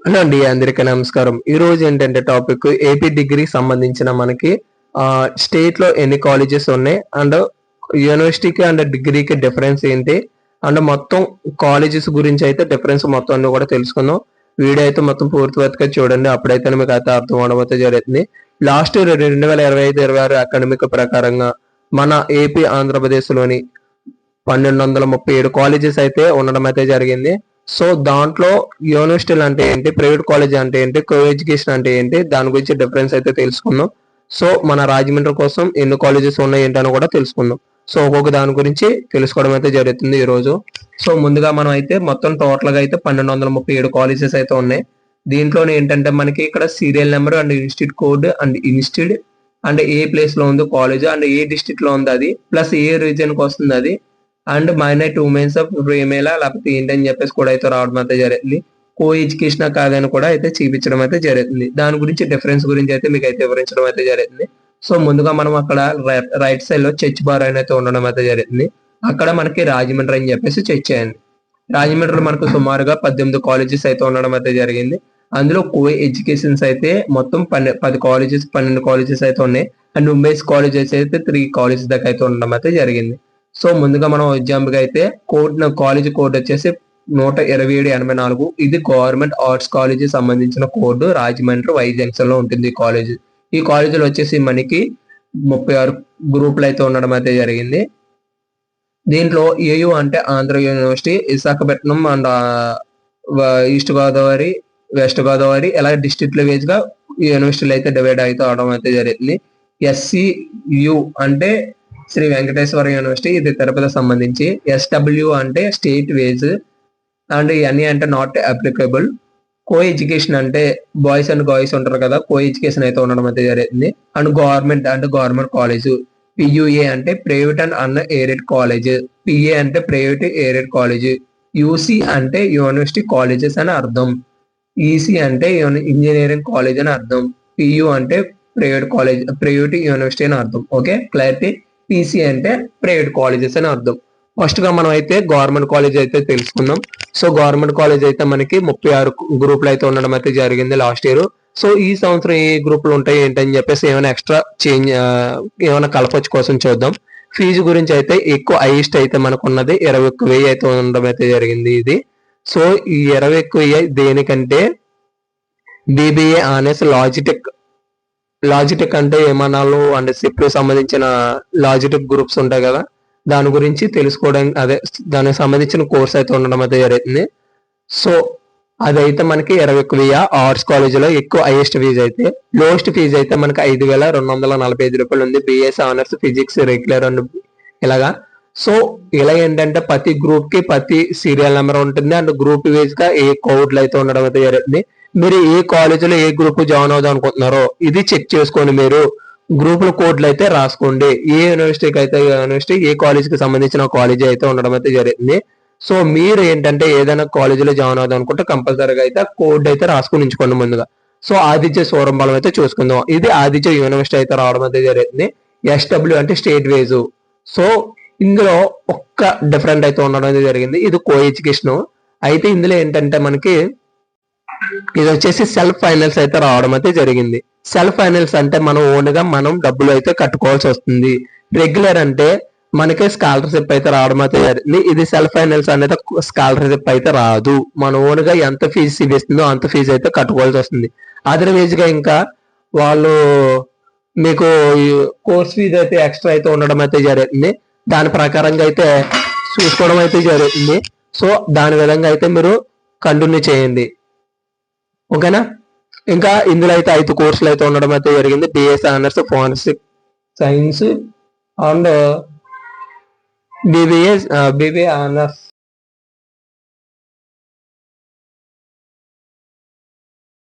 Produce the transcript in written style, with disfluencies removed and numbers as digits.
Hello అండి, అందరికీ నమస్కారం. ఈ రోజు ఏంటంటే టాపిక్ ఏపీ డిగ్రీ సంబంధించిన మనకి స్టేట్ లో ఎన్ని కాలేజెస్ ఉన్నాయి అండ్ యూనివర్సిటీకి అండ్ డిగ్రీకి డిఫరెన్స్ ఏంటి అండ్ మొత్తం కాలేజెస్ గురించి అయితే డిఫరెన్స్ మొత్తం అన్ని కూడా తెలుసుకుందాం. వీడియో అయితే మొత్తం పూర్తిగా చూడండి, అప్పుడైతే మీకు అయితే అర్థం అవడం అయితే జరుగుతుంది. లాస్ట్ 2025-26 అకాడమిక్ ప్రకారంగా మన ఏపీ ఆంధ్రప్రదేశ్ లోని 1237 కాలేజెస్ అయితే ఉండడం అయితే జరిగింది. సో దాంట్లో యూనివర్సిటీలు అంటే ఏంటి, ప్రైవేట్ కాలేజ్ అంటే ఏంటి, కో ఎడ్యుకేషన్ అంటే ఏంటి, దాని గురించి డిఫరెన్స్ అయితే తెలుసుకుందాం. సో మన రాజమండ్రి కోసం ఎన్ని కాలేజెస్ ఉన్నాయి ఏంటని కూడా తెలుసుకుందాం. సో ఒక్కొక్క దాని గురించి తెలుసుకోవడం అయితే జరుగుతుంది ఈ రోజు. సో ముందుగా మనం అయితే మొత్తం టోటల్ గా అయితే 1237 కాలేజెస్ అయితే ఉన్నాయి. దీంట్లోనే ఏంటంటే మనకి ఇక్కడ serial number and institute code and institute and A place లో ఉంది కాలేజ్ అండ్ ఏ డిస్ట్రిక్ట్ లో ఉంది అది, ప్లస్ ఏ రీజన్ కి వస్తుంది అది, and minor women's of female లేకపోతే ఏంటని చెప్పేసి కూడా అయితే రావడం అయితే జరుగుతుంది. కో ఎడ్యుకేషన్ కాదని కూడా అయితే చూపించడం అయితే జరుగుతుంది. దాని గురించి డిఫరెన్స్ గురించి అయితే మీకు అయితే వివరించడం అయితే జరుగుతుంది. సో ముందుగా మనం అక్కడ రైట్ సైడ్ లో చర్చ్ బార్ అయితే ఉండడం అయితే జరుగుతుంది. అక్కడ మనకి రాజమండ్రి అని చెప్పేసి చెక్ చేయండి. రాజమండ్రిలో మనకు సుమారుగా 18 కాలేజెస్ అయితే ఉండడం అయితే జరిగింది. అందులో కో ఎడ్యుకేషన్స్ అయితే మొత్తం 10 కాలేజెస్ 12 కాలేజెస్ అయితే ఉన్నాయి. అండ్ ఉమెన్స్ కాలేజెస్ అయితే 3 కాలేజెస్ దాకా అయితే ఉండడం అయితే జరిగింది. సో ముందుగా మనం ఎగ్జాంపుల్ అయితే కాలేజ్ కోడ్ వచ్చేసి 12784. ఇది గవర్నమెంట్ ఆర్ట్స్ కాలేజ్ సంబంధించిన కోడ్. రాజమండ్రి వై జంక్షన్ లో ఉంటుంది ఈ కాలేజ్. ఈ కాలేజీలో వచ్చేసి మనకి 36 గ్రూపులు అయితే ఉండడం అయితే జరిగింది. దీంట్లో ఏయు అంటే Andhra university, Visakhapatnam and east Godavari, west Godavari ఇలా డిస్ట్రిక్ట్ వైజ్ గా యూనివర్సిటీలు అయితే డివైడ్ అయితే అవడం అయితే జరిగింది. ఎస్సియు అంటే శ్రీ వెంకటేశ్వర యూనివర్సిటీ, ఇది తిరుపతి సంబంధించి. ఎస్డబ్ల్యూ అంటే స్టేట్ వేజ్ అండ్ ఎన్ఈ అంటే నాట్ అప్లికబుల్. కో ఎడ్యుకేషన్ అంటే బాయ్స్ అండ్ గర్ల్స్ ఉంటారు కదా, కో ఎడ్యుకేషన్ అయితే ఉండడం అయితే జరిగింది. అండ్ గవర్నమెంట్ అంటే గవర్నమెంట్ కాలేజ్. పియుఏ అంటే private and an aided college. PA అంటే ప్రైవేట్ ఎయిడెడ్ కాలేజ్. యూసి అంటే యూనివర్సిటీ కాలేజెస్ అని అర్థం. ఈసీ అంటే ఇంజనీరింగ్ కాలేజ్ అని అర్థం. పియు అంటే ప్రైవేట్ కాలేజ్, ప్రైవేట్ యూనివర్సిటీ అని అర్థం. Okay, clarity. పీసీ అంటే ప్రైవేట్ కాలేజెస్ అని అర్థం. ఫస్ట్ గా మనం అయితే గవర్నమెంట్ కాలేజ్ అయితే తెలుసుకుందాం. సో గవర్నమెంట్ కాలేజ్ అయితే మనకి 36 గ్రూపులు అయితే ఉండడం అయితే జరిగింది లాస్ట్ ఇయర్. సో ఈ సంవత్సరం ఏ గ్రూపులు ఉంటాయి ఏంటని చెప్పేసి ఏమైనా ఎక్స్ట్రా చేంజ్ ఏమైనా కలపొచ్చు కోసం చూద్దాం. ఫీజు గురించి అయితే ఎక్కువ హైయెస్ట్ అయితే మనకు ఉన్నది 21,000 అయితే ఉండడం అయితే జరిగింది ఇది. సో ఈ 21,000 దేనికంటే బీబీఏ ఆనర్స్ లాజిటెక్ అంటే ఏమన్నాళ్ళు అంటే సిప్ సంబంధించిన లాజిటెక్ గ్రూప్స్ ఉంటాయి కదా, దాని గురించి తెలుసుకోవడం, అదే దానికి సంబంధించిన కోర్స్ అయితే ఉండడం అయితే జరుగుతుంది. సో అదైతే మనకి 21,000 ఆర్ట్స్ కాలేజీలో ఎక్కువ హైయెస్ట్ ఫీజు అయితే. లోయెస్ట్ ఫీజు అయితే మనకి 5,245 రూపాయలు ఉంది. BS honours physics regular and ఇలాగా. సో ఇలా ఏంటంటే ప్రతి గ్రూప్ కి ప్రతి సీరియల్ నెంబర్ ఉంటుంది అండ్ గ్రూప్ వైజ్ గా ఏ కోడ్లు అయితే ఉండడం అయితే జరుగుతుంది. మీరు ఏ కాలేజీలో ఏ గ్రూప్ జాయిన్ అవుదాం అనుకుంటున్నారో ఇది చెక్ చేసుకొని మీరు గ్రూపుల కోడ్లు అయితే రాసుకోండి. ఏ యూనివర్సిటీకి అయితే యూనివర్సిటీ, ఏ కాలేజీకి సంబంధించిన కాలేజీ అయితే ఉండడం అయితే జరుగుతుంది. సో మీరు ఏంటంటే ఏదైనా కాలేజీలో జాయిన్ అవుదాం అనుకుంటే కంపల్సరీగా అయితే కోడ్ అయితే రాసుకుని ఉంచుకోండి ముందుగా. సో ఆదిత్య సూరంబలం అయితే చూసుకుందాం. ఇది ఆదిత్య యూనివర్సిటీ అయితే రావడం అయితే జరుగుతుంది. ఎస్డబ్ల్యూ అంటే స్టేట్ వేజ్. సో ఇందులో ఒక్క డిఫరెంట్ అయితే ఉండడం అయితే జరిగింది. ఇది కో ఎడ్యుకేషన్ అయితే. ఇందులో ఏంటంటే మనకి ఇది వచ్చేసి సెల్ఫ్ ఫైనల్స్ అయితే రావడం అయితే జరిగింది. సెల్ఫ్ ఫైనల్స్ అంటే మనం ఓన్ గా మనం డబ్బులు అయితే కట్టుకోవాల్సి వస్తుంది. రెగ్యులర్ అంటే మనకి స్కాలర్షిప్ అయితే రావడం అయితే జరిగింది. ఇది సెల్ఫ్ ఫైనల్స్ అనేది స్కాలర్షిప్ అయితే రాదు. మన ఓన్ గా ఎంత ఫీజు చూపిస్తుందో అంత ఫీజు అయితే కట్టుకోవాల్సి వస్తుంది. అదర్వైజ్ గా ఇంకా వాళ్ళు మీకు కోర్స్ ఫీజు అయితే ఎక్స్ట్రా అయితే ఉండడం అయితే జరుగుతుంది. దాని ప్రకారంగా అయితే చూసుకోవడం అయితే జరుగుతుంది. సో దాని విధంగా అయితే మీరు కంటిన్యూ చేయండి. ఓకేనా. ఇంకా ఇందులో అయితే 5 కోర్సులు అయితే ఉండడం అయితే జరిగింది. BS honours forensic science and BBA honours